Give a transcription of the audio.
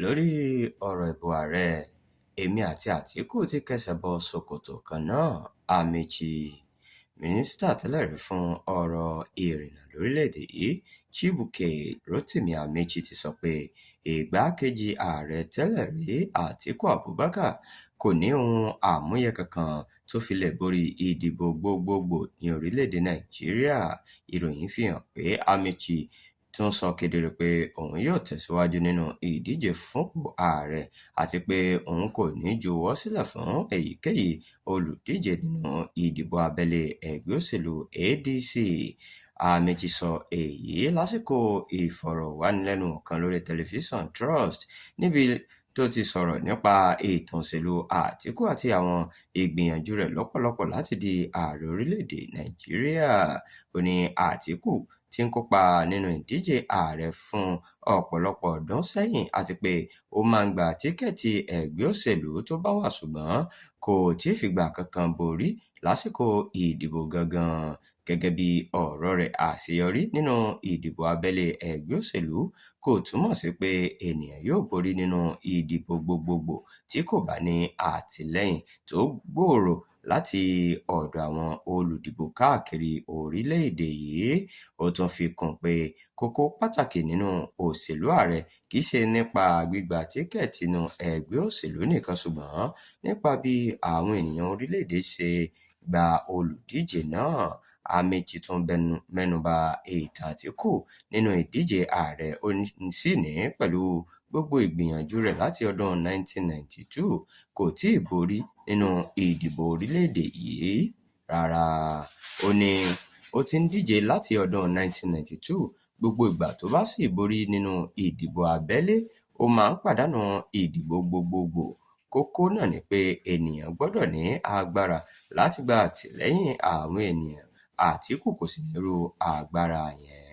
Lórí ọ̀rọ̀ ìbò ààrẹ, èmi àti Àtíkù ti kẹsẹ̀ bọ ṣòkòtò kan náà. Amaechi, mínísítà tẹ́lẹ̀rí fún ọ̀rọ̀ ìrìnnà lórílẹ̀‐èdè yìí, Chibuike Rotimi Amaechi ti sọ pé igbákejì ààrẹ tẹ́lẹ̀rí Atiku Abubakar kò ní ohun àmúyẹ kankan tó fi lè borí ìdìbò gbogbogbò ní orílẹ̀‐èdè Nàìjíríà. Ìròyìn fi hàn pé Amaechi tún sọ kedere pé òun yóò tẹ̀síwájú nínú ìdíje fúnpò ààrẹ àti pé òun kò ní juwọ́ sílẹ̀ fún èyíkéyìí olùdíje nínú ìdìbò abẹ́lé ẹgbẹ́ òṣèlú ADC. Amaechi sọ èyí lásìkò ìfọ̀rọ̀wánilẹ́nuwò kan lórí tẹlifíṣàn Trust, níbi tó ti sọ̀rọ̀ nípa ìtàn òṣèlú Àtíkù àti àwọn ìgbìyànjú rẹ̀ lọ́pọ̀lọpọ̀ láti di ààrẹ orílẹ̀-èdè Nàìjíríà. Ó ní Àtíkù ti ń kópa nínú ìdíje ààrẹ fún ọ̀pọ̀lọpọ̀ ọdún sẹ́yìn àti pé ó máa ń gba tíkẹ́ẹ̀tì ẹgbẹ́ òṣèlú tó bá wà, ṣùgbọ́n kò tíì fìgbà kankan borí lásìkò ìdìbò gangan. Gẹ́gẹ́ bí ọ̀rọ̀ rẹ̀, àṣeyọrí nínú ìdìbò abẹ́lé ẹgbẹ́ òṣèlú kò túmọ̀ sí pé ènìyàn yóò borí nínú ìdìbò gbogbogbò tí kò bá ní àtìlẹ́yìn tó gbòòrò láti ọ̀dọ̀ àwọn olùdìbò káàkiri orílẹ̀-èdè yìí. Ó tún fi kún pé kókó pàtàkì nínú òṣèlú ààrẹ kì í ṣe nípa gbígba tíkẹ́ẹ̀tì inú ẹgbẹ́ òṣèlú nìkan, ṣùgbọ́n nípa bí àwọn ènìyàn orílẹ̀-èdè ṣe gba olùdíje náà. Amaechi tún mẹ́nuba ìtàn Àtíkù nínú ìdíje ààrẹ, ó sì ní pẹ̀lú gbogbo ìgbìyànjú rẹ̀ láti ọdún 1992 kò tíì borí nínú ìdìbò orílẹ̀-èdè yìí rárá. Ó ní ó ti ń díje láti ọdún 1992, gbogbo ìgbà tó bá sì borí nínú ìdìbò abẹ́lé, ó máa ń pàdánù ìdìbò gbogbogbò. Kókó náà ni pé ènìyàn gbọ́dọ̀ ní agbára láti gba àtìlẹ́yìn àwọn ènìyàn. Àtíkù kò sì nírú agbára yẹn.